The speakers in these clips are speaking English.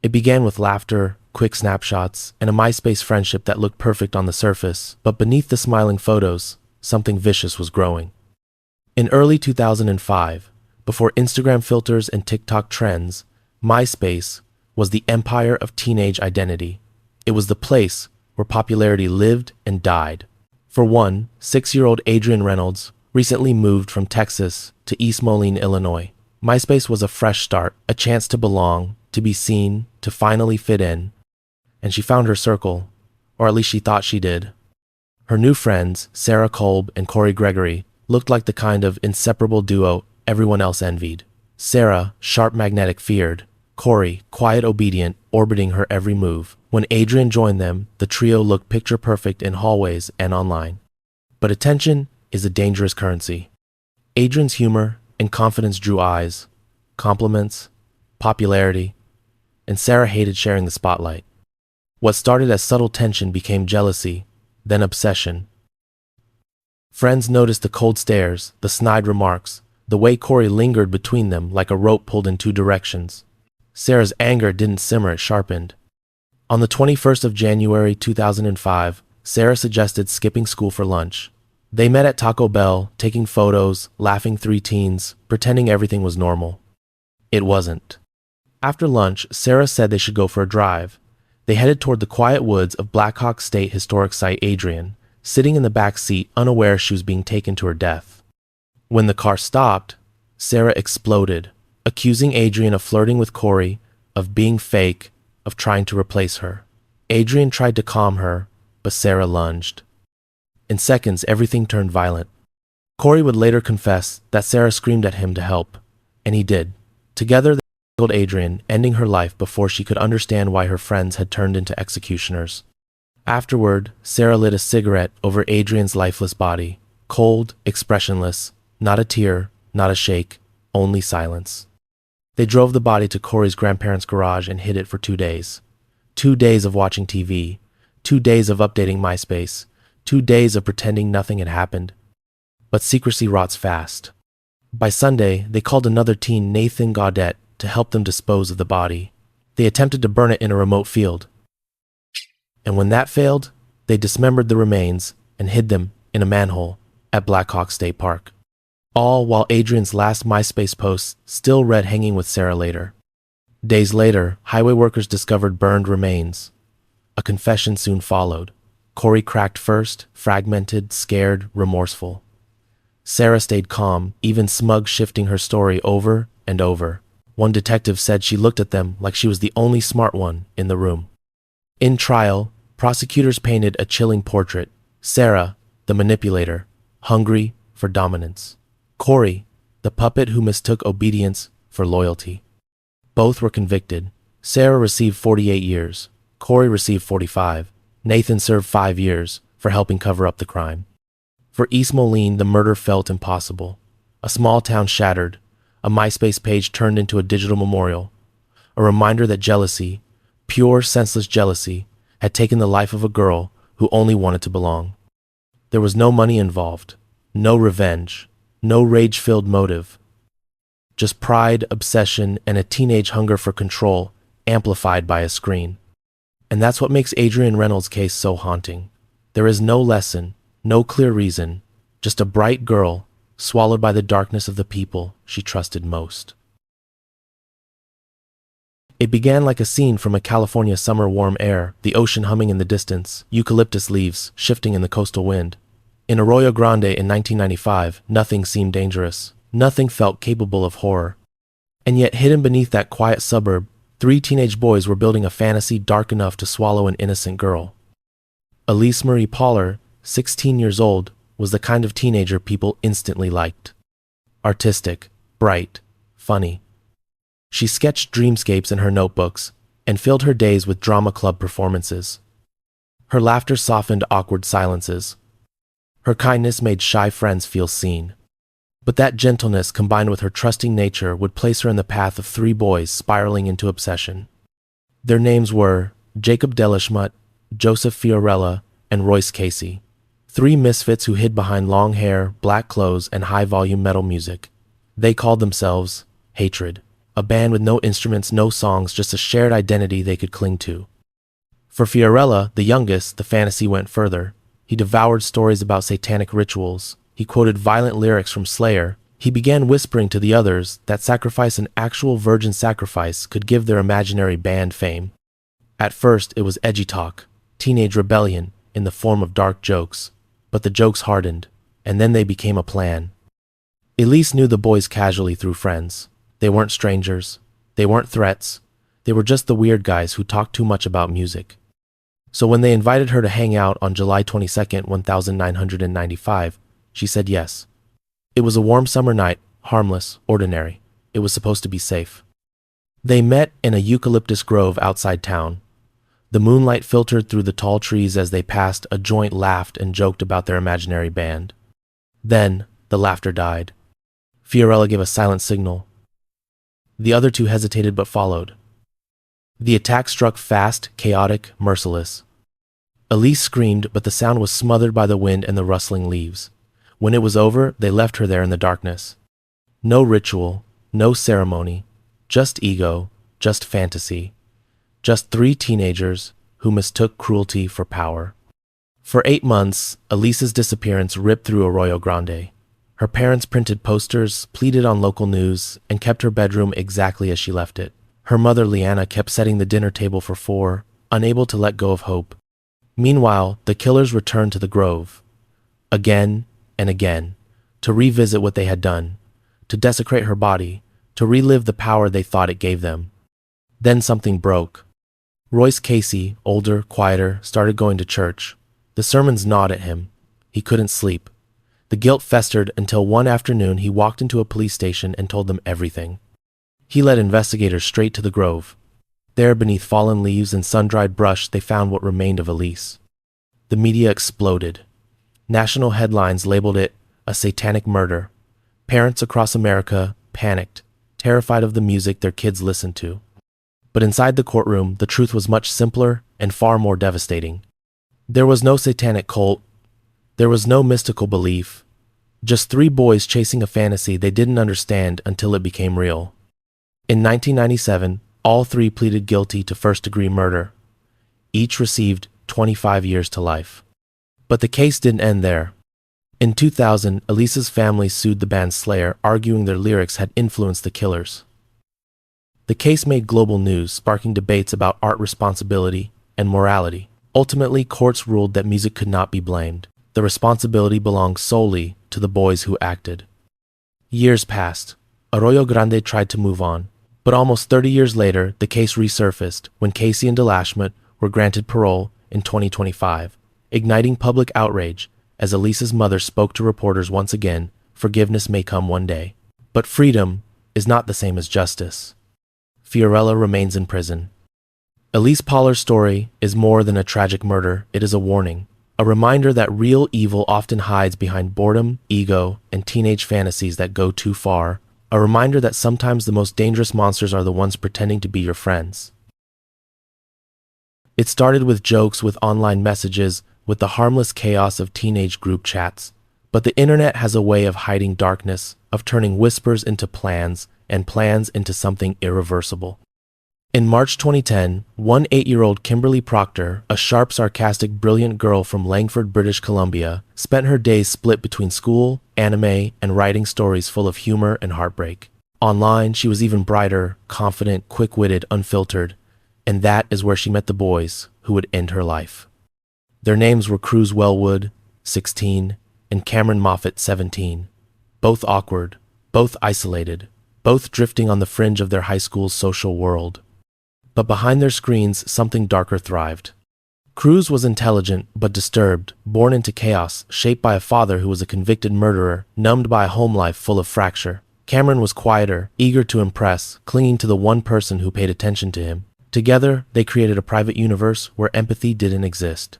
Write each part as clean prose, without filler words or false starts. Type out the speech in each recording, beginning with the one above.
It began with laughter, quick snapshots, and a MySpace friendship that looked perfect on the surface, but beneath the smiling photos, something vicious was growing. In early 2005, before Instagram filters and TikTok trends, MySpace was the empire of teenage identity. It was the place where popularity lived and died. For one, 6-year-old Adrianne Reynolds recently moved from Texas to East Moline, Illinois. MySpace was a fresh start, a chance to belong, to be seen, to finally fit in. And she found her circle, or at least she thought she did. Her new friends, Sarah Kolb and Corey Gregory, looked like the kind of inseparable duo everyone else envied. Sarah, sharp magnetic, feared. Corey, quiet obedient, orbiting her every move. When Adrianne joined them, the trio looked picture perfect in hallways and online. But attention is a dangerous currency. Adrianne's humor and confidence drew eyes, compliments, popularity, and Sarah hated sharing the spotlight. What started as subtle tension became jealousy, then obsession. Friends noticed the cold stares, the snide remarks, the way Corey lingered between them like a rope pulled in two directions. Sarah's anger didn't simmer, it sharpened. On the 21st of January 2005, Sarah suggested skipping school for lunch. They met at Taco Bell, taking photos, laughing three teens, pretending everything was normal. It wasn't. After lunch, Sarah said they should go for a drive. They headed toward the quiet woods of Black Hawk State Historic Site. Adrianne, sitting in the back seat, unaware she was being taken to her death. When the car stopped, Sarah exploded, accusing Adrianne of flirting with Corey, of being fake, of trying to replace her. Adrianne tried to calm her, but Sarah lunged. In seconds, everything turned violent. Corey would later confess that Sarah screamed at him to help, and he did. Together, they killed Adrianne, ending her life before she could understand why her friends had turned into executioners. Afterward, Sarah lit a cigarette over Adrianne's lifeless body, cold, expressionless, not a tear, not a shake, only silence. They drove the body to Corey's grandparents' garage and hid it for 2 days. 2 days of watching TV, 2 days of updating MySpace, 2 days of pretending nothing had happened. But secrecy rots fast. By Sunday, they called another teen, Nathan Gaudette, to help them dispose of the body. They attempted to burn it in a remote field. And when that failed, they dismembered the remains and hid them in a manhole at Black Hawk State Park. All while Adrianne's last MySpace post still read hanging with Sarah later. Days later, highway workers discovered burned remains. A confession soon followed. Corey cracked first, fragmented, scared, remorseful. Sarah stayed calm, even smug, shifting her story over and over. One detective said she looked at them like she was the only smart one in the room. In trial, prosecutors painted a chilling portrait. Sarah, the manipulator, hungry for dominance. Corey, the puppet who mistook obedience for loyalty. Both were convicted. Sarah received 48 years. Corey received 45. Nathan served 5 years for helping cover up the crime. For East Moline, the murder felt impossible. A small town shattered, a MySpace page turned into a digital memorial, a reminder that jealousy, pure, senseless jealousy, had taken the life of a girl who only wanted to belong. There was no money involved, no revenge, no rage-filled motive. Just pride, obsession, and a teenage hunger for control, amplified by a screen. And that's what makes Adrianne Reynolds' case so haunting. There is no lesson, no clear reason, just a bright girl swallowed by the darkness of the people she trusted most. It began like a scene from a California summer, warm air, the ocean humming in the distance, eucalyptus leaves shifting in the coastal wind. In Arroyo Grande in 1995, nothing seemed dangerous. Nothing felt capable of horror. And yet, hidden beneath that quiet suburb, 3 teenage boys were building a fantasy dark enough to swallow an innocent girl. Elise Marie Poller, 16 years old, was the kind of teenager people instantly liked. Artistic, bright, funny. She sketched dreamscapes in her notebooks and filled her days with drama club performances. Her laughter softened awkward silences. Her kindness made shy friends feel seen. But that gentleness, combined with her trusting nature, would place her in the path of 3 boys spiraling into obsession. Their names were Jacob Delashmut, Joseph Fiorella, and Royce Casey. 3 misfits who hid behind long hair, black clothes, and high-volume metal music. They called themselves Hatred. a band with no instruments, no songs, just a shared identity they could cling to. For Fiorella, the youngest, the fantasy went further. He devoured stories about satanic rituals. He quoted violent lyrics from Slayer. He began whispering to the others that sacrifice an actual virgin sacrifice could give their imaginary band fame. At first, it was edgy talk, teenage rebellion in the form of dark jokes, but the jokes hardened, and then they became a plan. Elise knew the boys casually through friends. They weren't strangers. They weren't threats. They were just the weird guys who talked too much about music. So when they invited her to hang out on July 22nd, 1995, she said yes. It was a warm summer night, harmless, ordinary. It was supposed to be safe. They met in a eucalyptus grove outside town. The moonlight filtered through the tall trees as they passed. A joint laughed and joked about their imaginary band. Then, the laughter died. Fiorella gave a silent signal. The other two hesitated but followed. The attack struck fast, chaotic, merciless. Elise screamed, but the sound was smothered by the wind and the rustling leaves. When it was over, they left her there in the darkness. No ritual, no ceremony, just ego, just fantasy. Just three teenagers who mistook cruelty for power. For 8 months, Elise's disappearance ripped through Arroyo Grande. Her parents printed posters, pleaded on local news, and kept her bedroom exactly as she left it. Her mother, Leanna, kept setting the dinner table for 4, unable to let go of hope. Meanwhile, the killers returned to the grove. Again and again, to revisit what they had done, to desecrate her body, to relive the power they thought it gave them. Then something broke. Royce Casey, older, quieter, started going to church. The sermons gnawed at him. He couldn't sleep. The guilt festered until one afternoon he walked into a police station and told them everything. He led investigators straight to the grove. There, beneath fallen leaves and sun-dried brush, they found what remained of Elise. The media exploded. National headlines labeled it a satanic murder. Parents across America panicked, terrified of the music their kids listened to. But inside the courtroom, the truth was much simpler and far more devastating. There was no satanic cult. There was no mystical belief. Just 3 boys chasing a fantasy they didn't understand until it became real. In 1997, all 3 pleaded guilty to first-degree murder. Each received 25 years to life. But the case didn't end there. In 2000, Elise's family sued the band Slayer, arguing their lyrics had influenced the killers. The case made global news, sparking debates about art responsibility and morality. Ultimately, courts ruled that music could not be blamed. The responsibility belonged solely to the boys who acted. Years passed. Arroyo Grande tried to move on. But almost 30 years later, the case resurfaced when Casey and DeLashmutt were granted parole in 2025, igniting public outrage as Elise's mother spoke to reporters once again. Forgiveness may come one day. But freedom is not the same as justice. Fiorella remains in prison. Elise Pollar's story is more than a tragic murder. It is a warning, a reminder that real evil often hides behind boredom, ego, and teenage fantasies that go too far. A reminder that sometimes the most dangerous monsters are the ones pretending to be your friends. It started with jokes, with online messages, with the harmless chaos of teenage group chats. But the internet has a way of hiding darkness, of turning whispers into plans, and plans into something irreversible. In March 2010, 8-year-old Kimberly Proctor, a sharp, sarcastic, brilliant girl from Langford, British Columbia, spent her days split between school, anime, and writing stories full of humor and heartbreak. Online, she was even brighter, confident, quick-witted, unfiltered, and that is where she met the boys who would end her life. Their names were Cruz Wellwood, 16, and Cameron Moffat, 17. Both awkward, both isolated, both drifting on the fringe of their high school's social world. But behind their screens, something darker thrived. Cruz was intelligent but disturbed, born into chaos, shaped by a father who was a convicted murderer, numbed by a home life full of fracture. Cameron was quieter, eager to impress, clinging to the one person who paid attention to him. Together, they created a private universe where empathy didn't exist.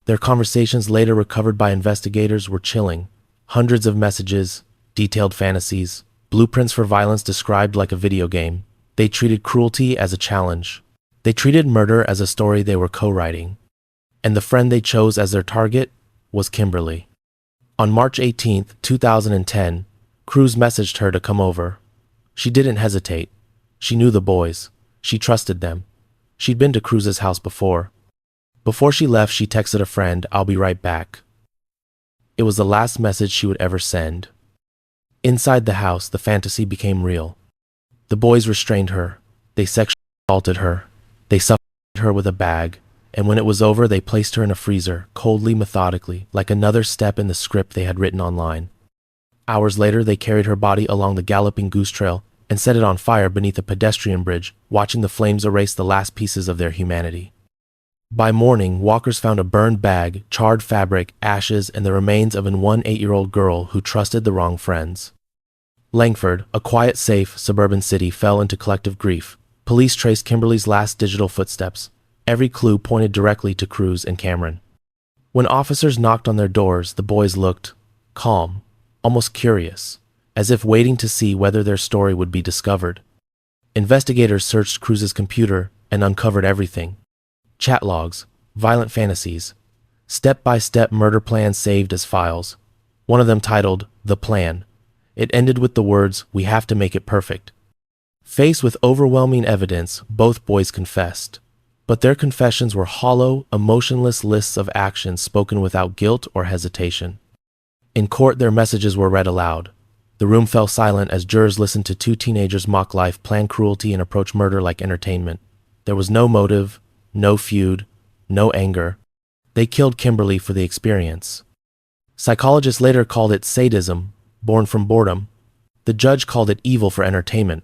Their conversations, later recovered by investigators, were chilling. Hundreds of messages, detailed fantasies, blueprints for violence described like a video game. They treated cruelty as a challenge. They treated murder as a story they were co-writing. And the friend they chose as their target was Kimberly. On March 18, 2010, Cruz messaged her to come over. She didn't hesitate. She knew the boys. She trusted them. She'd been to Cruz's house before. Before she left, she texted a friend, "I'll be right back." It was the last message she would ever send. Inside the house, the fantasy became real. The boys restrained her. They sexually assaulted her. They suffocated her with a bag. And when it was over, they placed her in a freezer, coldly, methodically, like another step in the script they had written online. Hours later, they carried her body along the Galloping Goose Trail and set it on fire beneath a pedestrian bridge, watching the flames erase the last pieces of their humanity. By morning, walkers found a burned bag, charred fabric, ashes, and the remains of an 8-year-old girl who trusted the wrong friends. Langford, a quiet, safe, suburban city, fell into collective grief. Police traced Kimberly's last digital footsteps. Every clue pointed directly to Cruz and Cameron. When officers knocked on their doors, the boys looked calm, almost curious, as if waiting to see whether their story would be discovered. Investigators searched Cruz's computer and uncovered everything. Chat logs, violent fantasies, step-by-step murder plans saved as files. One of them titled, "The Plan." It ended with the words, "We have to make it perfect." Faced with overwhelming evidence, both boys confessed. But their confessions were hollow, emotionless lists of actions spoken without guilt or hesitation. In court, their messages were read aloud. The room fell silent as jurors listened to two teenagers mock life, plan cruelty, and approach murder like entertainment. There was no motive, no feud, no anger. They killed Kimberly for the experience. Psychologists later called it sadism, born from boredom. The judge called it evil for entertainment.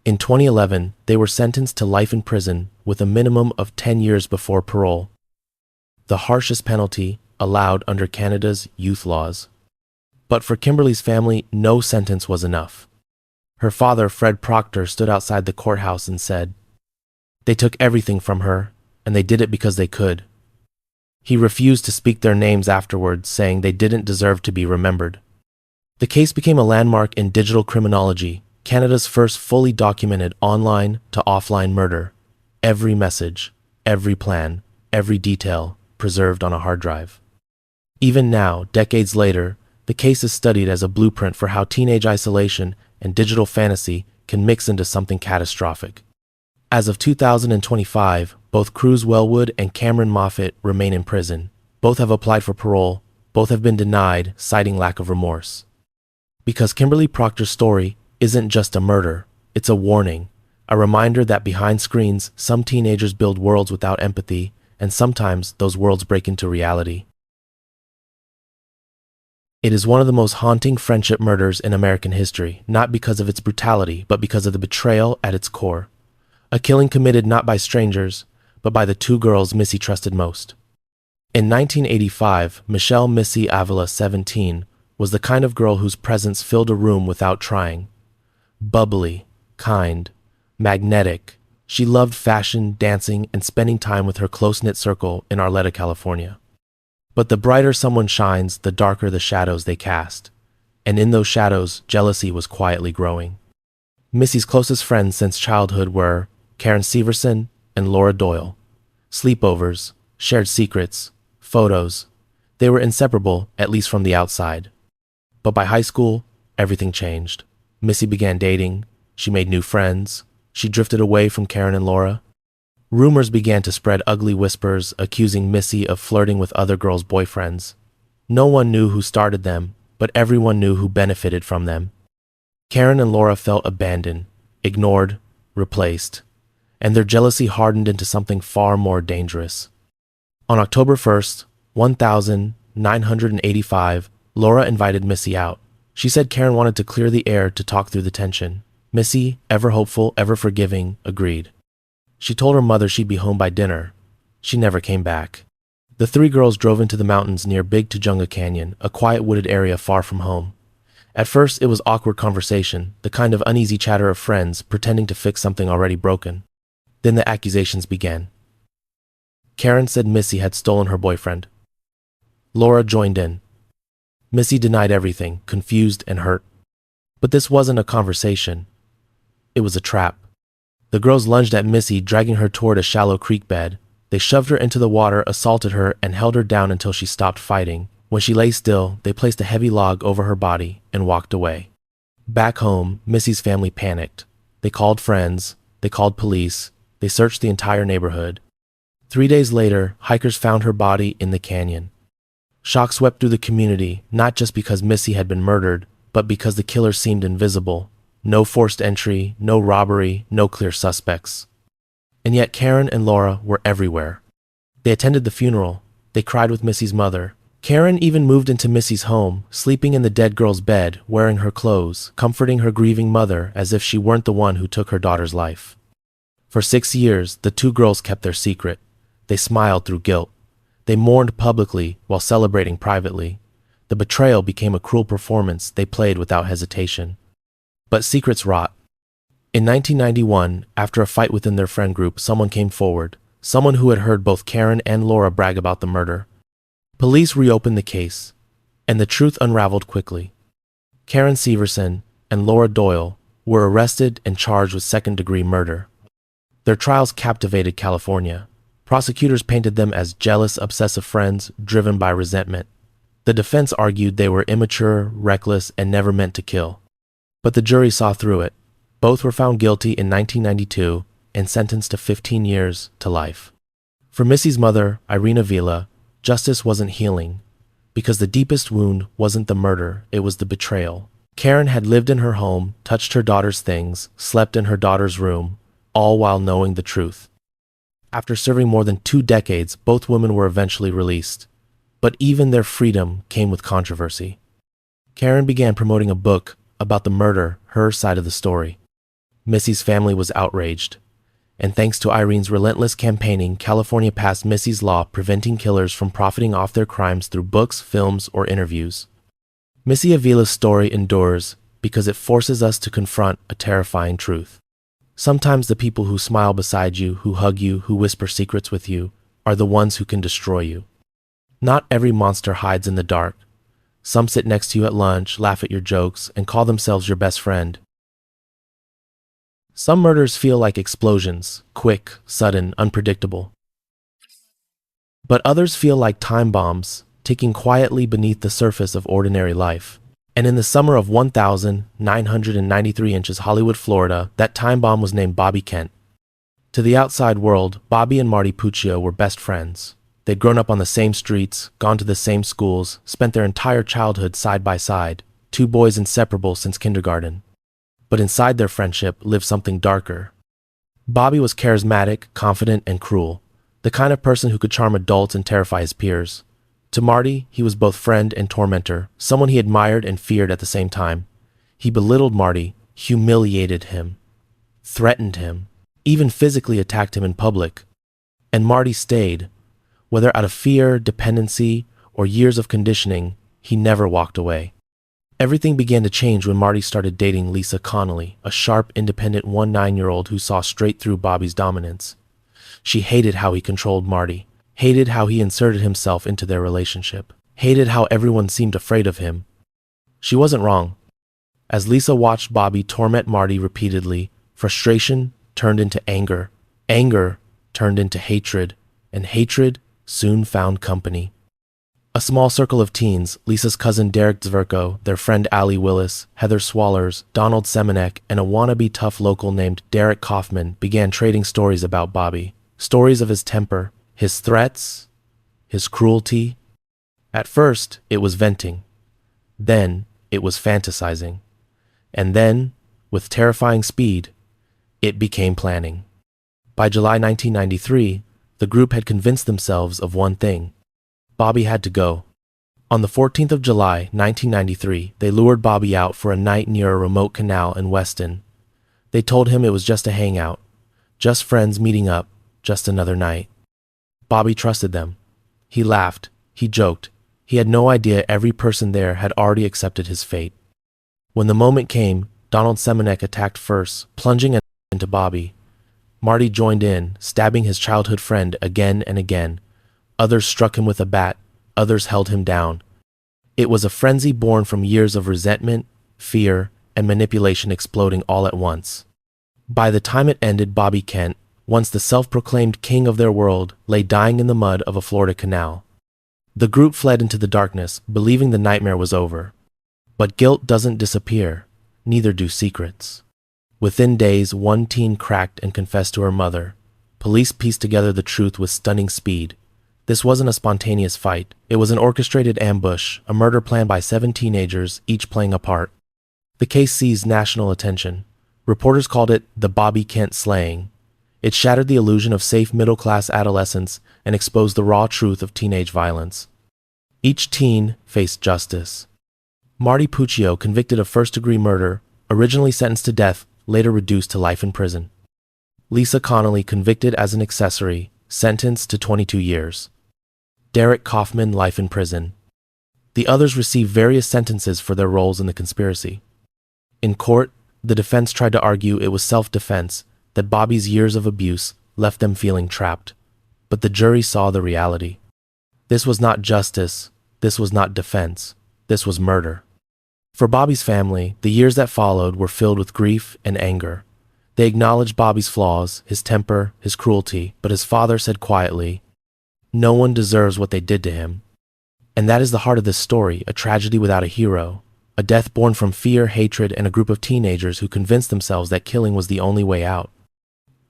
In 2011, they were sentenced to life in prison with a minimum of 10 years before parole, the harshest penalty allowed under Canada's youth laws. But for Kimberly's family, no sentence was enough. Her father, Fred Proctor, stood outside the courthouse and said, "They took everything from her, and they did it because they could." He refused to speak their names afterwards, saying they didn't deserve to be remembered. The case became a landmark in digital criminology, Canada's first fully documented online to offline murder. Every message, every plan, every detail preserved on a hard drive. Even now, decades later, the case is studied as a blueprint for how teenage isolation and digital fantasy can mix into something catastrophic. As of 2025, both Cruz Wellwood and Cameron Moffat remain in prison. Both have applied for parole. Both have been denied, citing lack of remorse. Because Kimberly Proctor's story isn't just a murder, it's a warning, a reminder that behind screens, some teenagers build worlds without empathy, and sometimes those worlds break into reality. It is one of the most haunting friendship murders in American history, not because of its brutality, but because of the betrayal at its core. A killing committed not by strangers, but by the two girls Missy trusted most. In 1985, Michelle "Missy" Avila, 17, was the kind of girl whose presence filled a room without trying. Bubbly, kind, magnetic, she loved fashion, dancing, and spending time with her close-knit circle in Arleta, California. But the brighter someone shines, the darker the shadows they cast. And in those shadows, jealousy was quietly growing. Missy's closest friends since childhood were Karen Severson and Laura Doyle. Sleepovers, shared secrets, photos. They were inseparable, at least from the outside. But by high school, everything changed. Missy began dating. She made new friends. She drifted away from Karen and Laura. Rumors began to spread, ugly whispers accusing Missy of flirting with other girls' boyfriends. No one knew who started them, but everyone knew who benefited from them. Karen and Laura felt abandoned, ignored, replaced, and their jealousy hardened into something far more dangerous. On October 1st, 1985, Laura invited Missy out. She said Karen wanted to clear the air to talk through the tension. Missy, ever hopeful, ever forgiving, agreed. She told her mother she'd be home by dinner. She never came back. The three girls drove into the mountains near Big Tujunga Canyon, a quiet wooded area far from home. At first, it was awkward conversation, the kind of uneasy chatter of friends pretending to fix something already broken. Then the accusations began. Karen said Missy had stolen her boyfriend. Laura joined in. Missy denied everything, confused and hurt. But this wasn't a conversation. It was a trap. The girls lunged at Missy, dragging her toward a shallow creek bed. They shoved her into the water, assaulted her, and held her down until she stopped fighting. When she lay still, they placed a heavy log over her body and walked away. Back home, Missy's family panicked. They called friends, they called police, they searched the entire neighborhood. 3 days later, hikers found her body in the canyon. Shock swept through the community, not just because Missy had been murdered, but because the killer seemed invisible. No forced entry, no robbery, no clear suspects. And yet Karen and Laura were everywhere. They attended the funeral. They cried with Missy's mother. Karen even moved into Missy's home, sleeping in the dead girl's bed, wearing her clothes, comforting her grieving mother as if she weren't the one who took her daughter's life. For 6 years, the two girls kept their secret. They smiled through guilt. They mourned publicly while celebrating privately. The betrayal became a cruel performance they played without hesitation. But secrets rot. In 1991, after a fight within their friend group, someone came forward, someone who had heard both Karen and Laura brag about the murder. Police reopened the case, and the truth unraveled quickly. Karen Severson and Laura Doyle were arrested and charged with second-degree murder. Their trials captivated California. Prosecutors painted them as jealous, obsessive friends driven by resentment. The defense argued they were immature, reckless, and never meant to kill. But the jury saw through it. Both were found guilty in 1992 and sentenced to 15 years to life. For Missy's mother, Irene Avila, justice wasn't healing, because the deepest wound wasn't the murder, it was the betrayal. Karen had lived in her home, touched her daughter's things, slept in her daughter's room, all while knowing the truth. After serving more than 2 decades, both women were eventually released. But even their freedom came with controversy. Karen began promoting a book about the murder, her side of the story. Missy's family was outraged. And thanks to Irene's relentless campaigning, California passed Missy's law preventing killers from profiting off their crimes through books, films, or interviews. Missy Avila's story endures because it forces us to confront a terrifying truth. Sometimes the people who smile beside you, who hug you, who whisper secrets with you, are the ones who can destroy you. Not every monster hides in the dark. Some sit next to you at lunch, laugh at your jokes, and call themselves your best friend. Some murders feel like explosions, quick, sudden, unpredictable. But others feel like time bombs, ticking quietly beneath the surface of ordinary life. And in the summer of 1993 inches Hollywood, Florida, that time bomb was named Bobby Kent. To the outside world, Bobby and Marty Puccio were best friends. They'd grown up on the same streets, gone to the same schools, spent their entire childhood side by side, two boys inseparable since kindergarten. But inside their friendship lived something darker. Bobby was charismatic, confident, and cruel, the kind of person who could charm adults and terrify his peers. To Marty, he was both friend and tormentor, someone he admired and feared at the same time. He belittled Marty, humiliated him, threatened him, even physically attacked him in public. And Marty stayed. Whether out of fear, dependency, or years of conditioning, he never walked away. Everything began to change when Marty started dating Lisa Connolly, a sharp, independent 19-year-old who saw straight through Bobby's dominance. She hated how he controlled Marty, hated how he inserted himself into their relationship, hated how everyone seemed afraid of him. She wasn't wrong. As Lisa watched Bobby torment Marty repeatedly, frustration turned into anger, anger turned into hatred, and hatred soon found company. A small circle of teens, Lisa's cousin Derek Zverko, their friend Allie Willis, Heather Swallers, Donald Semenek, and a wannabe tough local named Derek Kaufman began trading stories about Bobby. Stories of his temper, his threats, his cruelty. At first, it was venting. Then, it was fantasizing. And then, with terrifying speed, it became planning. By July 1993, the group had convinced themselves of one thing. Bobby had to go. On the 14th of July, 1993, they lured Bobby out for a night near a remote canal in Weston. They told him it was just a hangout, just friends meeting up, just another night. Bobby trusted them. He laughed, he joked. He had no idea every person there had already accepted his fate. When the moment came, Donald Semenek attacked first, plunging into Bobby. Marty joined in, stabbing his childhood friend again and again. Others struck him with a bat, others held him down. It was a frenzy born from years of resentment, fear, and manipulation exploding all at once. By the time it ended, Bobby Kent, once the self-proclaimed king of their world, lay dying in the mud of a Florida canal. The group fled into the darkness, believing the nightmare was over. But guilt doesn't disappear, neither do secrets. Within days, one teen cracked and confessed to her mother. Police pieced together the truth with stunning speed. This wasn't a spontaneous fight. It was an orchestrated ambush, a murder planned by 7 teenagers, each playing a part. The case seized national attention. Reporters called it the Bobby Kent slaying. It shattered the illusion of safe middle-class adolescence and exposed the raw truth of teenage violence. Each teen faced justice. Marty Puccio, convicted of first-degree murder, originally sentenced to death, later reduced to life in prison. Lisa Connolly, convicted as an accessory, sentenced to 22 years. Derek Kaufman, life in prison. The others received various sentences for their roles in the conspiracy. In court, the defense tried to argue it was self-defense, that Bobby's years of abuse left them feeling trapped. But the jury saw the reality. This was not justice, this was not defense, this was murder. For Bobby's family, the years that followed were filled with grief and anger. They acknowledged Bobby's flaws, his temper, his cruelty, but his father said quietly, "No one deserves what they did to him." And that is the heart of this story, a tragedy without a hero, a death born from fear, hatred, and a group of teenagers who convinced themselves that killing was the only way out.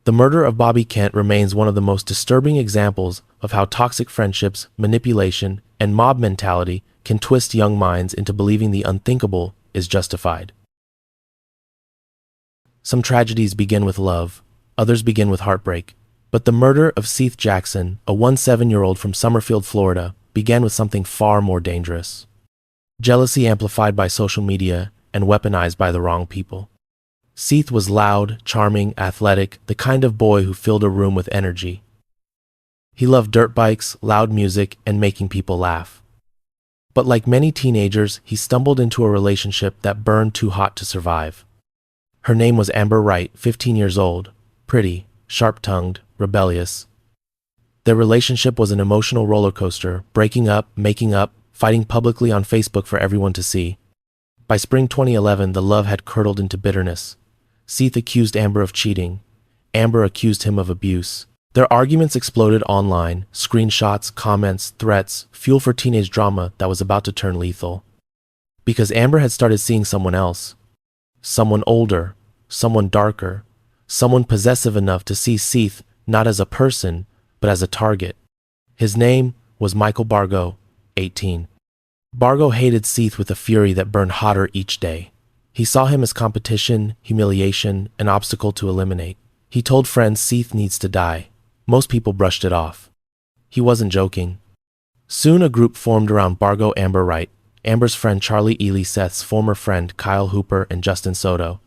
The murder of Bobby Kent remains one of the most disturbing examples of how toxic friendships, manipulation, and mob mentality can twist young minds into believing the unthinkable is justified. Some tragedies begin with love, others begin with heartbreak. But the murder of Seth Jackson, a 17-year-old from Summerfield, Florida, began with something far more dangerous. Jealousy amplified by social media and weaponized by the wrong people. Seth was loud, charming, athletic, the kind of boy who filled a room with energy. He loved dirt bikes, loud music, and making people laugh. But like many teenagers, he stumbled into a relationship that burned too hot to survive. Her name was Amber Wright, 15 years old, pretty, sharp-tongued, rebellious. Their relationship was an emotional roller coaster, breaking up, making up, fighting publicly on Facebook for everyone to see. By spring 2011, the love had curdled into bitterness. Seth accused Amber of cheating. Amber accused him of abuse. Their arguments exploded online, screenshots, comments, threats, fuel for teenage drama that was about to turn lethal. Because Amber had started seeing someone else. Someone older, someone darker, someone possessive enough to see Seth not as a person, but as a target. His name was Michael Bargo, 18. Bargo hated Seth with a fury that burned hotter each day. He saw him as competition, humiliation, an obstacle to eliminate. He told friends Seth needs to die. Most people brushed it off. He wasn't joking. Soon a group formed around Bargo Amber Wright, Amber's friend Charlie Ely, Seth's former friend Kyle Hooper, and Justin Soto.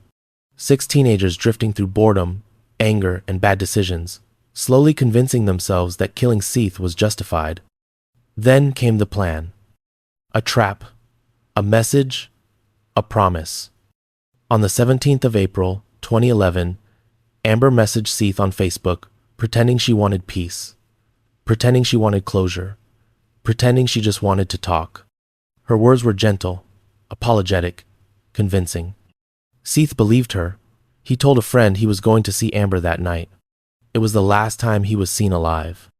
6 teenagers drifting through boredom, anger, and bad decisions, slowly convincing themselves that killing Seth was justified. Then came the plan. A trap, a message, a promise. On the 17th of April, 2011, Amber messaged Seth on Facebook, pretending she wanted peace, pretending she wanted closure, pretending she just wanted to talk. Her words were gentle, apologetic, convincing. Seth believed her. He told a friend he was going to see Amber that night. It was the last time he was seen alive.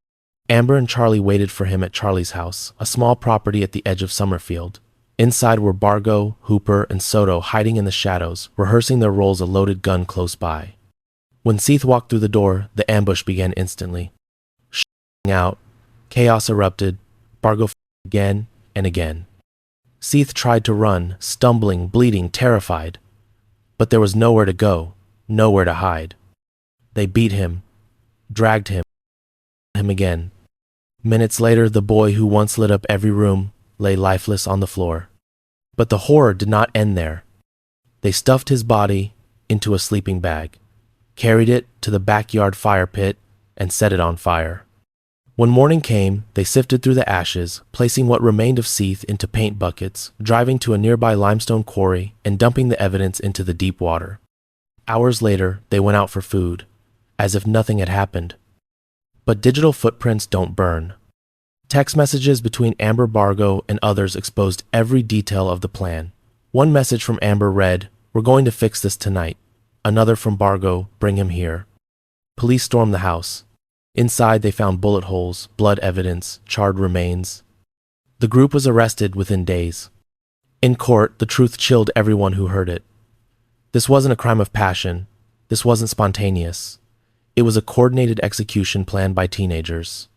Amber and Charlie waited for him at Charlie's house, a small property at the edge of Summerfield. Inside were Bargo, Hooper, and Soto hiding in the shadows, rehearsing their roles, a loaded gun close by. When Seth walked through the door, the ambush began instantly. Shouting out, chaos erupted, Bargo again and again. Seth tried to run, stumbling, bleeding, terrified. But there was nowhere to go, nowhere to hide. They beat him, dragged him again. Minutes later, the boy who once lit up every room lay lifeless on the floor. But the horror did not end there. They stuffed his body into a sleeping bag, carried it to the backyard fire pit, and set it on fire. When morning came, they sifted through the ashes, placing what remained of Seth into paint buckets, driving to a nearby limestone quarry, and dumping the evidence into the deep water. Hours later, they went out for food, as if nothing had happened. But digital footprints don't burn. Text messages between Amber, Bargo, and others exposed every detail of the plan. One message from Amber read, "We're going to fix this tonight." Another from Bargo, "Bring him here." Police stormed the house. Inside, they found bullet holes, blood evidence, charred remains. The group was arrested within days. In court, the truth chilled everyone who heard it. This wasn't a crime of passion. This wasn't spontaneous. It was a coordinated execution planned by teenagers.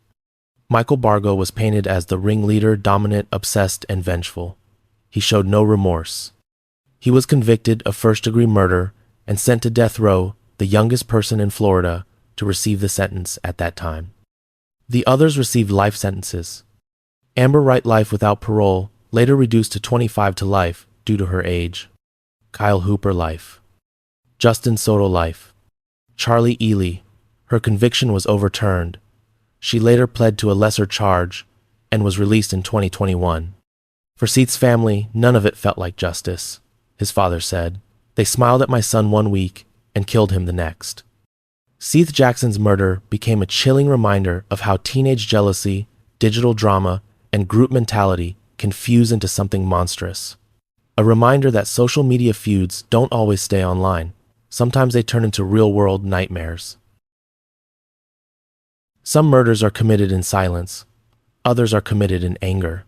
Michael Bargo was painted as the ringleader, dominant, obsessed, and vengeful. He showed no remorse. He was convicted of first-degree murder and sent to death row, the youngest person in Florida to receive the sentence at that time. The others received life sentences. Amber Wright life without parole, later reduced to 25 to life due to her age. Kyle Hooper life. Justin Soto life. Charlie Ely, her conviction was overturned. She later pled to a lesser charge and was released in 2021. For Seth's family, none of it felt like justice, his father said. They smiled at my son one week and killed him the next. Seth Jackson's murder became a chilling reminder of how teenage jealousy, digital drama, and group mentality can fuse into something monstrous. A reminder that social media feuds don't always stay online. Sometimes they turn into real-world nightmares. Some murders are committed in silence. Others are committed in anger.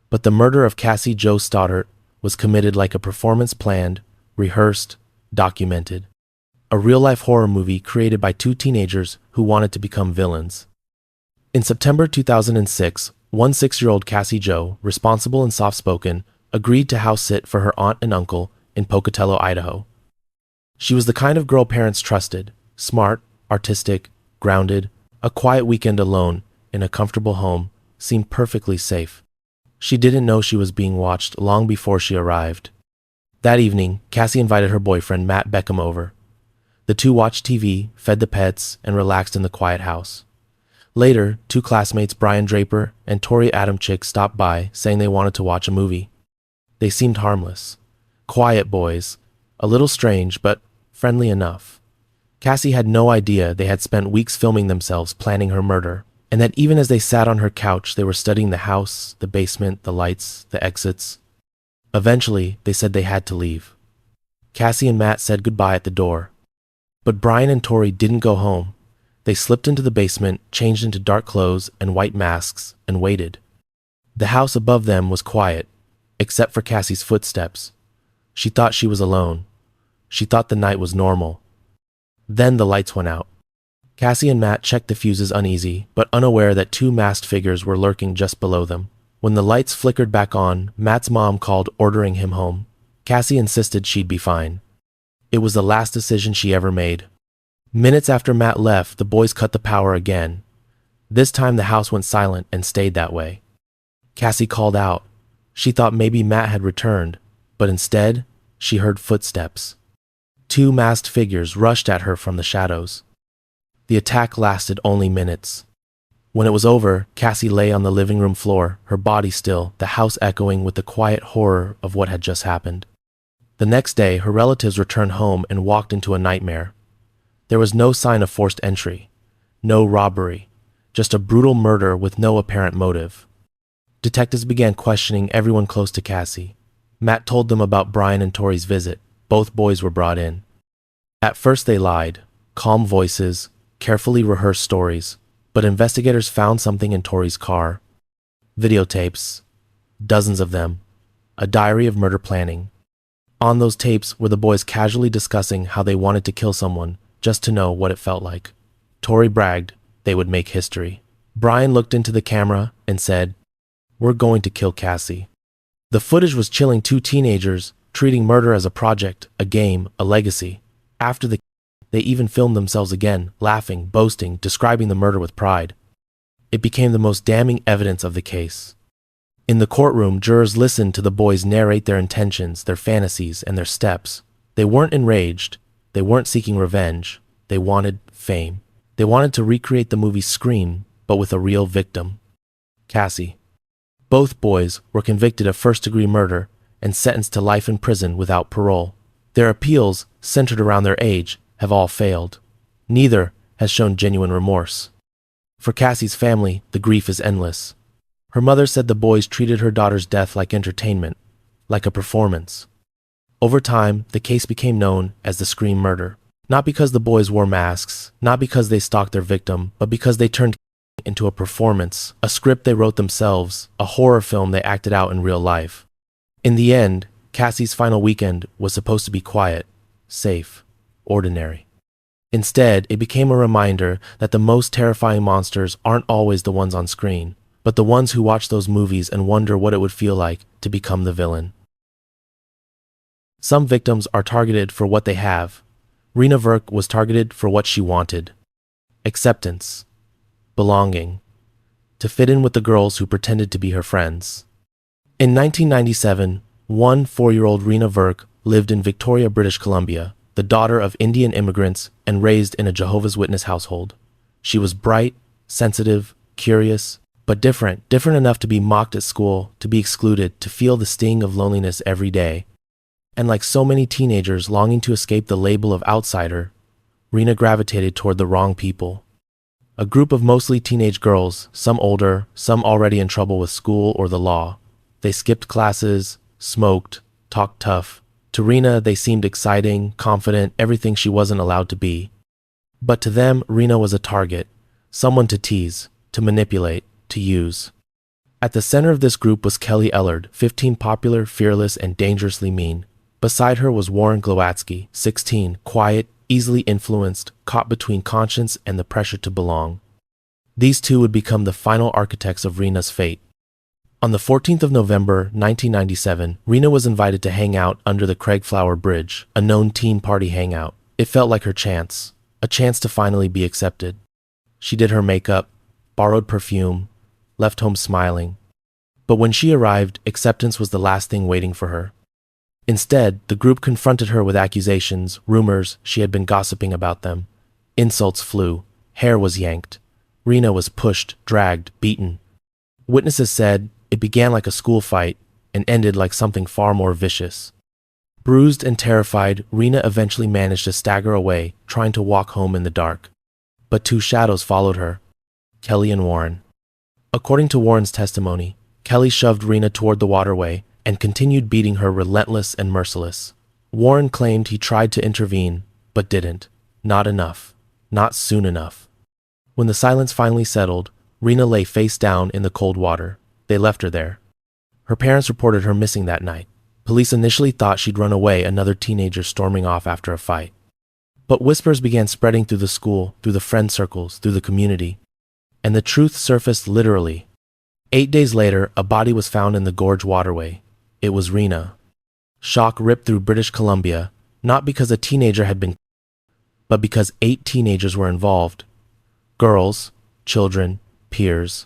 But the murder of Cassie Jo Stoddart was committed like a performance planned, rehearsed, documented. A real-life horror movie created by two teenagers who wanted to become villains. In September 2006, 16-year-old Cassie Jo, responsible and soft-spoken, agreed to house sit for her aunt and uncle in Pocatello, Idaho. She was the kind of girl parents trusted, smart, artistic, grounded. A quiet weekend alone in a comfortable home seemed perfectly safe. She didn't know she was being watched long before she arrived. That evening, Cassie invited her boyfriend Matt Beckham over. The two watched TV, fed the pets, and relaxed in the quiet house. Later, two classmates Brian Draper and Tori Adamczyk stopped by, saying they wanted to watch a movie. They seemed harmless. Quiet boys, a little strange, but friendly enough. Cassie had no idea they had spent weeks filming themselves planning her murder, and that even as they sat on her couch, they were studying the house, the basement, the lights, the exits. Eventually, they said they had to leave. Cassie and Matt said goodbye at the door. But Brian and Tori didn't go home. They slipped into the basement, changed into dark clothes and white masks, and waited. The house above them was quiet, except for Cassie's footsteps. She thought she was alone. She thought the night was normal. Then the lights went out. Cassie and Matt checked the fuses uneasy, but unaware that two masked figures were lurking just below them. When the lights flickered back on, Matt's mom called, ordering him home. Cassie insisted she'd be fine. It was the last decision she ever made. Minutes after Matt left, the boys cut the power again. This time the house went silent and stayed that way. Cassie called out. She thought maybe Matt had returned, but instead, she heard footsteps. Two masked figures rushed at her from the shadows. The attack lasted only minutes. When it was over, Cassie lay on the living room floor, her body still, the house echoing with the quiet horror of what had just happened. The next day, her relatives returned home and walked into a nightmare. There was no sign of forced entry, no robbery, just a brutal murder with no apparent motive. Detectives began questioning everyone close to Cassie. Matt told them about Brian and Tori's visit. Both boys were brought in. At first they lied, calm voices, carefully rehearsed stories, but investigators found something in Tori's car. Videotapes, dozens of them, a diary of murder planning. On those tapes were the boys casually discussing how they wanted to kill someone just to know what it felt like. Tori bragged they would make history. Brian looked into the camera and said, "We're going to kill Cassie." The footage was chilling. Two teenagers treating murder as a project, a game, a legacy. After they even filmed themselves again, laughing, boasting, describing the murder with pride. It became the most damning evidence of the case. In the courtroom, jurors listened to the boys narrate their intentions, their fantasies, and their steps. They weren't enraged. They weren't seeking revenge. They wanted fame. They wanted to recreate the movie Scream, but with a real victim. Cassie. Both boys were convicted of first-degree murder and sentenced to life in prison without parole. Their appeals, centered around their age, have all failed. Neither has shown genuine remorse. For Cassie's family, the grief is endless. Her mother said the boys treated her daughter's death like entertainment, like a performance. Over time, the case became known as the Scream murder. Not because the boys wore masks, not because they stalked their victim, but because they turned into a performance, a script they wrote themselves, a horror film they acted out in real life. In the end, Cassie's final weekend was supposed to be quiet, safe, ordinary. Instead, it became a reminder that the most terrifying monsters aren't always the ones on screen, but the ones who watch those movies and wonder what it would feel like to become the villain. Some victims are targeted for what they have. Rena Verk was targeted for what she wanted: acceptance, belonging, to fit in with the girls who pretended to be her friends. In 1997, 4-year-old Rena Verk lived in Victoria, British Columbia, the daughter of Indian immigrants and raised in a Jehovah's Witness household. She was bright, sensitive, curious, but different enough to be mocked at school, to be excluded, to feel the sting of loneliness every day. And like so many teenagers longing to escape the label of outsider, Rena gravitated toward the wrong people. A group of mostly teenage girls, some older, some already in trouble with school or the law. They skipped classes, smoked, talked tough. To Rena, they seemed exciting, confident, everything she wasn't allowed to be. But to them, Rena was a target, someone to tease, to manipulate, to use. At the center of this group was Kelly Ellard, 15, popular, fearless, and dangerously mean. Beside her was Warren Glowatsky, 16, quiet, easily influenced, caught between conscience and the pressure to belong. These two would become the final architects of Rena's fate. On the 14th of November, 1997, Rena was invited to hang out under the Craigflower Bridge, a known teen party hangout. It felt like her chance, a chance to finally be accepted. She did her makeup, borrowed perfume, left home smiling. But when she arrived, acceptance was the last thing waiting for her. Instead, the group confronted her with accusations, rumors, she had been gossiping about them. Insults flew, hair was yanked. Rena was pushed, dragged, beaten. Witnesses said it began like a school fight and ended like something far more vicious. Bruised and terrified, Rena eventually managed to stagger away, trying to walk home in the dark. But two shadows followed her: Kelly and Warren. According to Warren's testimony, Kelly shoved Rena toward the waterway and continued beating her, relentless and merciless. Warren claimed he tried to intervene, but didn't. Not enough. Not soon enough. When the silence finally settled, Rena lay face down in the cold water. They left her there. Her parents reported her missing that night. Police initially thought she'd run away, another teenager storming off after a fight. But whispers began spreading through the school, through the friend circles, through the community. And the truth surfaced literally. 8 days later, a body was found in the gorge waterway. It was Rena. Shock ripped through British Columbia, not because a teenager had been, but because 8 teenagers were involved. Girls, children, peers.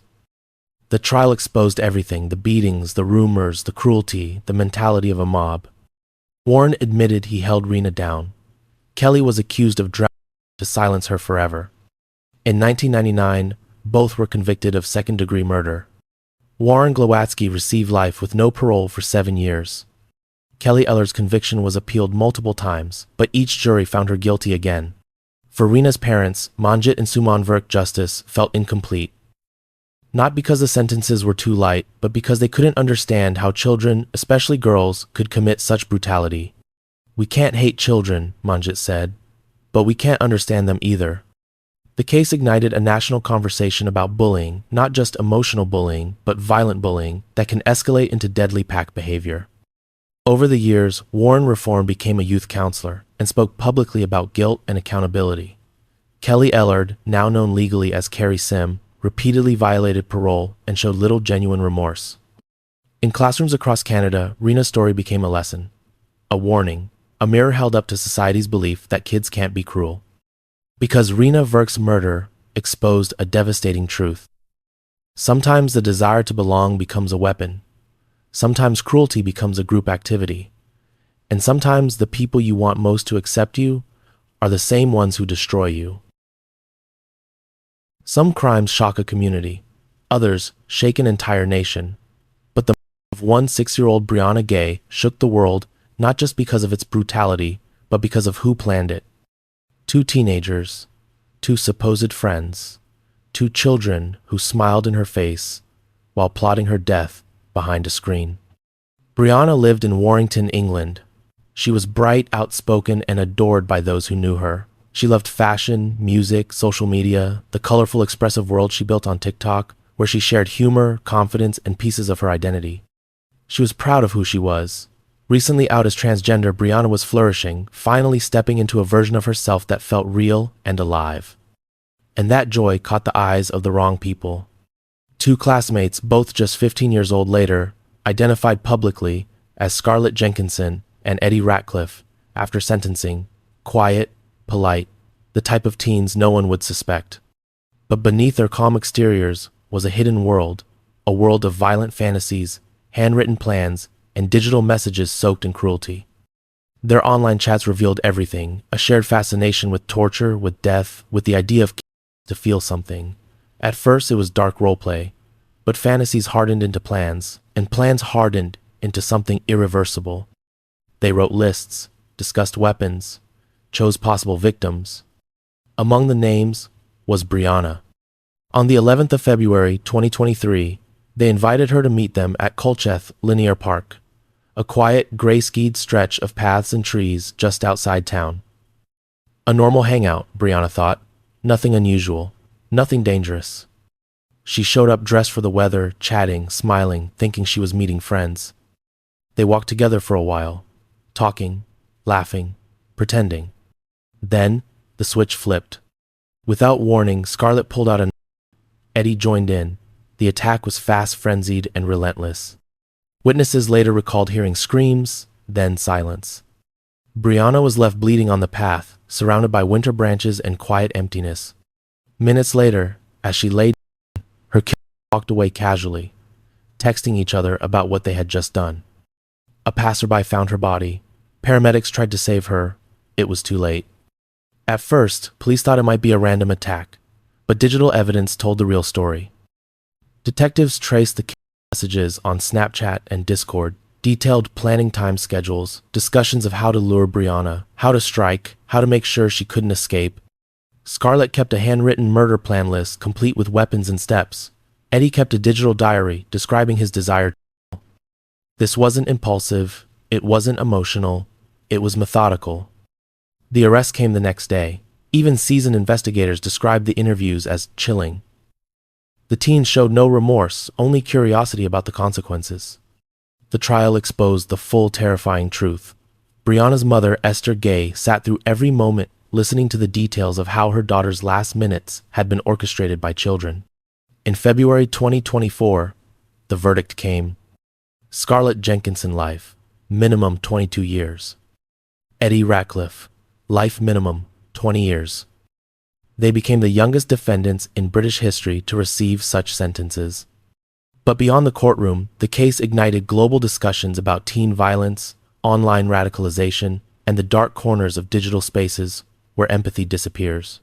The trial exposed everything: the beatings, the rumors, the cruelty, the mentality of a mob. Warren admitted he held Rena down. Kelly was accused of drowning to silence her forever. In 1999, both were convicted of second-degree murder. Warren Glowatsky received life with no parole for 7 years. Kelly Ellard's conviction was appealed multiple times, but each jury found her guilty again. For Rena's parents, Manjit and Suman Verk justice felt incomplete. Not because the sentences were too light, but because they couldn't understand how children, especially girls, could commit such brutality. "We can't hate children," Manjit said, "but we can't understand them either." The case ignited a national conversation about bullying, not just emotional bullying, but violent bullying that can escalate into deadly pack behavior. Over the years, Warren Reform became a youth counselor and spoke publicly about guilt and accountability. Kelly Ellard, now known legally as Carrie Sim, repeatedly violated parole and showed little genuine remorse. In classrooms across Canada, Rena's story became a lesson, a warning, a mirror held up to society's belief that kids can't be cruel. Because Rena Verk's murder exposed a devastating truth. Sometimes the desire to belong becomes a weapon. Sometimes cruelty becomes a group activity. And sometimes the people you want most to accept you are the same ones who destroy you. Some crimes shock a community. Others shake an entire nation. But the murder of one 6-year-old Brianna Gay shook the world, not just because of its brutality, but because of who planned it. 2 teenagers, 2 supposed friends, 2 children who smiled in her face while plotting her death behind a screen. Brianna lived in Warrington, England. She was bright, outspoken, and adored by those who knew her. She loved fashion, music, social media, the colorful, expressive world she built on TikTok, where she shared humor, confidence, and pieces of her identity. She was proud of who she was, Recently out as transgender, Brianna was flourishing, finally stepping into a version of herself that felt real and alive. And that joy caught the eyes of the wrong people. Two classmates, both just 15 years old later, identified publicly as Scarlett Jenkinson and Eddie Ratcliffe after sentencing, quiet, polite, the type of teens no one would suspect. But beneath their calm exteriors was a hidden world, a world of violent fantasies, handwritten plans, and digital messages soaked in cruelty. Their online chats revealed everything, a shared fascination with torture, with death, with the idea of to feel something. At first it was dark roleplay, but fantasies hardened into plans, and plans hardened into something irreversible. They wrote lists, discussed weapons, chose possible victims. Among the names was Brianna. On the 11th of February 2023, they invited her to meet them at Colcheth Linear Park, a quiet, gray-skied stretch of paths and trees just outside town. A normal hangout, Brianna thought. Nothing unusual, nothing dangerous. She showed up dressed for the weather, chatting, smiling, thinking she was meeting friends. They walked together for a while, talking, laughing, pretending. Then, the switch flipped. Without warning, Scarlett pulled out a knife. Eddie joined in. The attack was fast, frenzied, and relentless. Witnesses later recalled hearing screams, then silence. Brianna was left bleeding on the path, surrounded by winter branches and quiet emptiness. Minutes later, as she lay down, her killers walked away casually, texting each other about what they had just done. A passerby found her body. Paramedics tried to save her. It was too late. At first, police thought it might be a random attack, but digital evidence told the real story. Detectives traced the messages on Snapchat and Discord, detailed planning time schedules, discussions of how to lure Brianna, how to strike, how to make sure she couldn't escape. Scarlett kept a handwritten murder plan list complete with weapons and steps. Eddie kept a digital diary describing his desire to kill. This wasn't impulsive, it wasn't emotional, it was methodical. The arrest came the next day. Even seasoned investigators described the interviews as chilling. The teens showed no remorse, only curiosity about the consequences. The trial exposed the full terrifying truth. Brianna's mother, Esther Gay, sat through every moment, listening to the details of how her daughter's last minutes had been orchestrated by children. In February 2024, the verdict came. Scarlett Jenkinson life, minimum 22 years. Eddie Ratcliffe, life minimum 20 years. They became the youngest defendants in British history to receive such sentences. But beyond the courtroom, the case ignited global discussions about teen violence, online radicalization, and the dark corners of digital spaces where empathy disappears.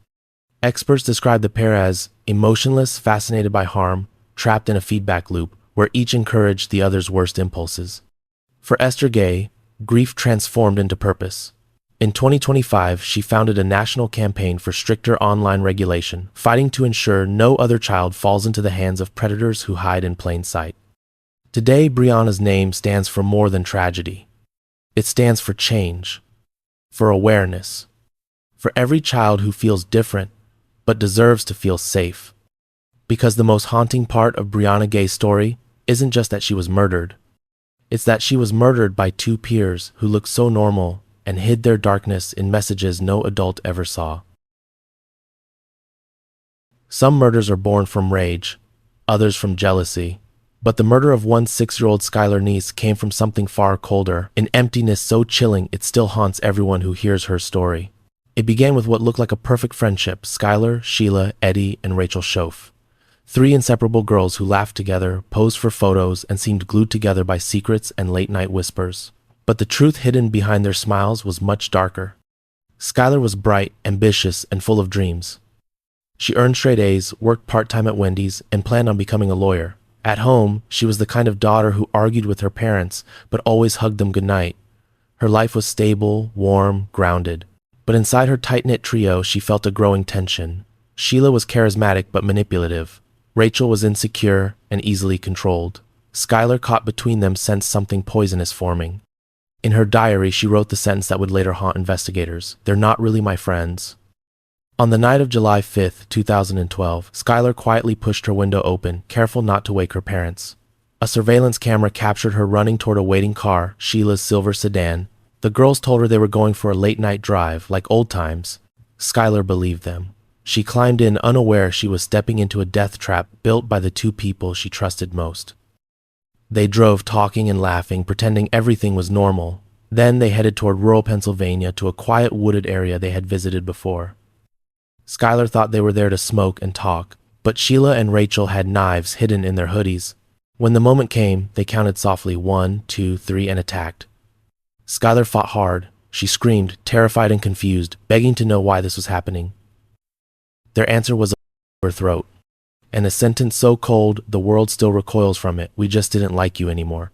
Experts describe the pair as emotionless, fascinated by harm, trapped in a feedback loop where each encouraged the other's worst impulses. For Esther Gay, grief transformed into purpose. In 2025, she founded a national campaign for stricter online regulation, fighting to ensure no other child falls into the hands of predators who hide in plain sight. Today, Brianna's name stands for more than tragedy. It stands for change, for awareness, for every child who feels different but deserves to feel safe. Because the most haunting part of Brianna Gay's story isn't just that she was murdered. It's that she was murdered by two peers who looked so normal and hid their darkness in messages no adult ever saw. Some murders are born from rage, others from jealousy. But the murder of one 6-year-old Skylar niece came from something far colder, an emptiness so chilling it still haunts everyone who hears her story. It began with what looked like a perfect friendship: Skylar, Sheila, Eddie, and Rachel Schoaf. 3 inseparable girls who laughed together, posed for photos, and seemed glued together by secrets and late-night whispers. But the truth hidden behind their smiles was much darker. Skylar was bright, ambitious, and full of dreams. She earned straight A's, worked part-time at Wendy's, and planned on becoming a lawyer. At home, she was the kind of daughter who argued with her parents, but always hugged them goodnight. Her life was stable, warm, grounded. But inside her tight-knit trio, she felt a growing tension. Sheila was charismatic but manipulative. Rachel was insecure and easily controlled. Skylar, caught between them, sensed something poisonous forming. In her diary, she wrote the sentence that would later haunt investigators: "They're not really my friends." On the night of July 5th, 2012, Skylar quietly pushed her window open, careful not to wake her parents. A surveillance camera captured her running toward a waiting car, Sheila's silver sedan. The girls told her they were going for a late-night drive, like old times. Skylar believed them. She climbed in, unaware she was stepping into a death trap built by the two people she trusted most. They drove, talking and laughing, pretending everything was normal. Then they headed toward rural Pennsylvania to a quiet wooded area they had visited before. Skylar thought they were there to smoke and talk, but Sheila and Rachel had knives hidden in their hoodies. When the moment came, they counted softly 1, 2, 3 and attacked. Skylar fought hard. She screamed, terrified and confused, begging to know why this was happening. Their answer was her throat, and a sentence so cold the world still recoils from it: "We just didn't like you anymore."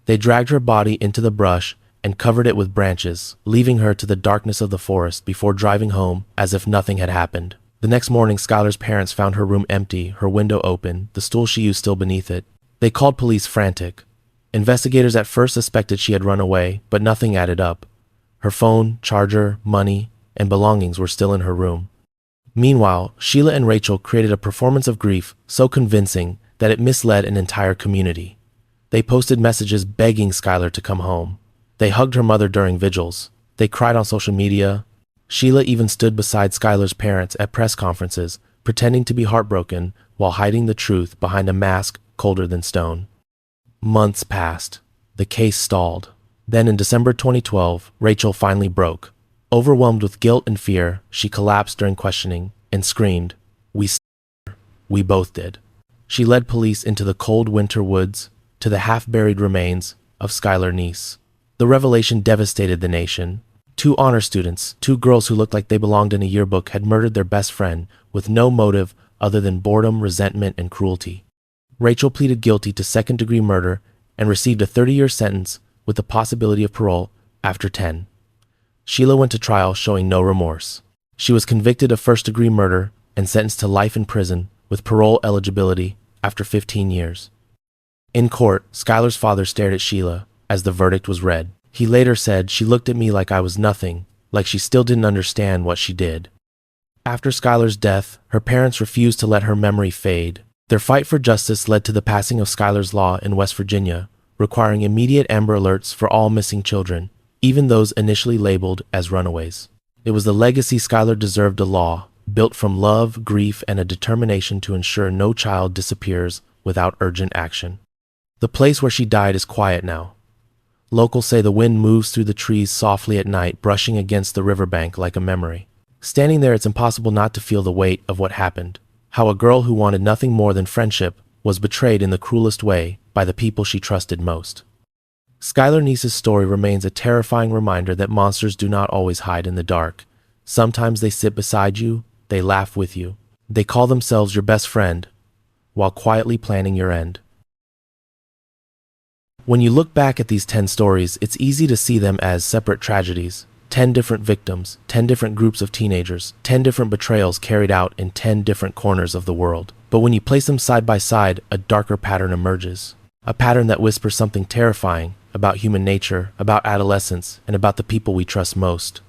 They dragged her body into the brush and covered it with branches, leaving her to the darkness of the forest before driving home as if nothing had happened. The next morning, Skylar's parents found her room empty, her window open, the stool she used still beneath it. They called police, frantic. Investigators at first suspected she had run away, but nothing added up. Her phone, charger, money, and belongings were still in her room. Meanwhile, Sheila and Rachel created a performance of grief so convincing that it misled an entire community. They posted messages begging Skylar to come home. They hugged her mother during vigils. They cried on social media. Sheila even stood beside Skylar's parents at press conferences, pretending to be heartbroken while hiding the truth behind a mask colder than stone. Months passed. The case stalled. Then in December 2012, Rachel finally broke. Overwhelmed with guilt and fear, she collapsed during questioning and screamed, "We both did." She led police into the cold winter woods to the half-buried remains of Skylar Neese. The revelation devastated the nation. 2 honor students, 2 girls who looked like they belonged in a yearbook, had murdered their best friend with no motive other than boredom, resentment, and cruelty. Rachel pleaded guilty to second-degree murder and received a 30-year sentence with the possibility of parole after 10. Sheila went to trial showing no remorse. She was convicted of first-degree murder and sentenced to life in prison with parole eligibility after 15 years. In court, Skylar's father stared at Sheila as the verdict was read. He later said, "She looked at me like I was nothing, like she still didn't understand what she did." After Skylar's death, her parents refused to let her memory fade. Their fight for justice led to the passing of Skylar's Law in West Virginia, requiring immediate Amber Alerts for all missing children, even those initially labeled as runaways. It was the legacy Skylar deserved, a law built from love, grief, and a determination to ensure no child disappears without urgent action. The place where she died is quiet now. Locals say the wind moves through the trees softly at night, brushing against the riverbank like a memory. Standing there, it's impossible not to feel the weight of what happened. How a girl who wanted nothing more than friendship was betrayed in the cruelest way by the people she trusted most. Skylar Neese's story remains a terrifying reminder that monsters do not always hide in the dark. Sometimes they sit beside you, they laugh with you. They call themselves your best friend, while quietly planning your end. When you look back at these 10 stories, it's easy to see them as separate tragedies. 10 different victims, 10 different groups of teenagers, 10 different betrayals carried out in 10 different corners of the world. But when you place them side by side, a darker pattern emerges. A pattern that whispers something terrifying about human nature, about adolescence, and about the people we trust most.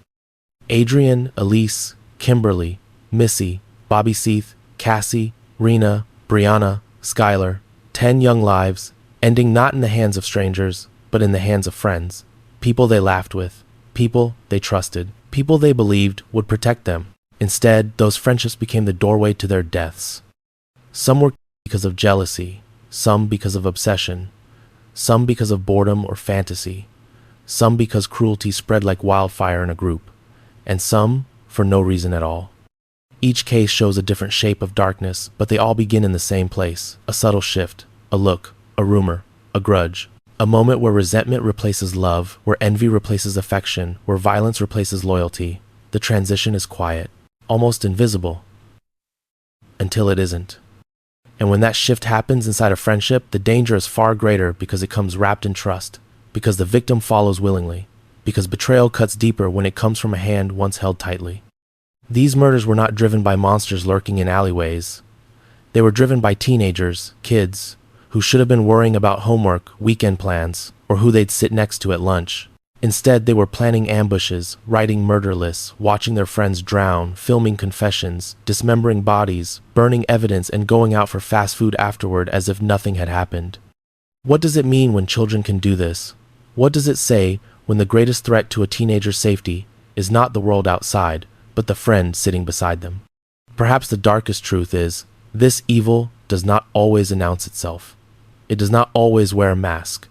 Adrianne, Elise, Kimberly, Missy, Bobby Seath, Cassie, Rena, Brianna, Skylar. 10 young lives, ending not in the hands of strangers, but in the hands of friends. People they laughed with. People they trusted. People they believed would protect them. Instead, those friendships became the doorway to their deaths. Some were because of jealousy, some because of obsession, some because of boredom or fantasy, some because cruelty spread like wildfire in a group, and some for no reason at all. Each case shows a different shape of darkness, but they all begin in the same place: a subtle shift, a look, a rumor, a grudge. A moment where resentment replaces love, where envy replaces affection, where violence replaces loyalty. The transition is quiet, almost invisible, until it isn't. And when that shift happens inside a friendship, the danger is far greater because it comes wrapped in trust, because the victim follows willingly, because betrayal cuts deeper when it comes from a hand once held tightly. These murders were not driven by monsters lurking in alleyways. They were driven by teenagers, kids, who should have been worrying about homework, weekend plans, or who they'd sit next to at lunch. Instead, they were planning ambushes, writing murder lists, watching their friends drown, filming confessions, dismembering bodies, burning evidence, and going out for fast food afterward as if nothing had happened. What does it mean when children can do this? What does it say when the greatest threat to a teenager's safety is not the world outside, but the friend sitting beside them? Perhaps the darkest truth is, this evil does not always announce itself. It does not always wear a mask.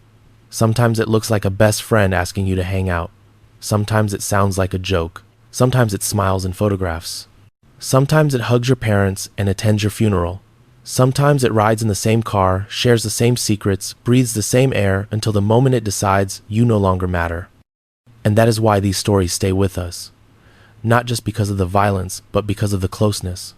Sometimes it looks like a best friend asking you to hang out. Sometimes it sounds like a joke. Sometimes it smiles in photographs. Sometimes it hugs your parents and attends your funeral. Sometimes it rides in the same car, shares the same secrets, breathes the same air until the moment it decides you no longer matter. And that is why these stories stay with us. Not just because of the violence, but because of the closeness.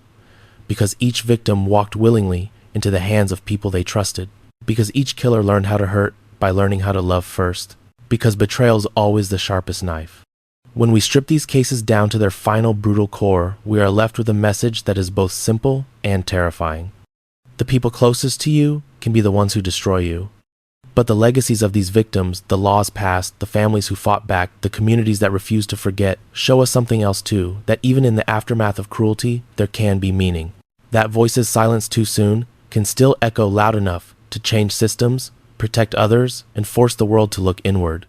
Because each victim walked willingly into the hands of people they trusted. Because each killer learned how to hurt by learning how to love first. Because betrayal is always the sharpest knife. When we strip these cases down to their final brutal core, we are left with a message that is both simple and terrifying. The people closest to you can be the ones who destroy you. But the legacies of these victims, the laws passed, the families who fought back, the communities that refuse to forget, show us something else too, that even in the aftermath of cruelty, there can be meaning. That voices silenced too soon can still echo loud enough to change systems, protect others, and force the world to look inward.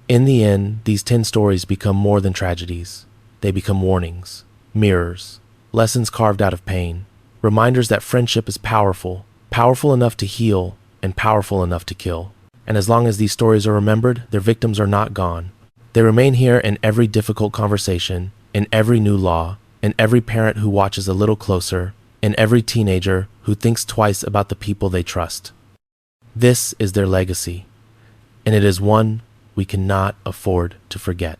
In the end, these 10 stories become more than tragedies. They become warnings, mirrors, lessons carved out of pain, reminders that friendship is powerful, powerful enough to heal, and powerful enough to kill. And as long as these stories are remembered, their victims are not gone. They remain here in every difficult conversation, in every new law, in every parent who watches a little closer, in every teenager who thinks twice about the people they trust. This is their legacy, and it is one we cannot afford to forget.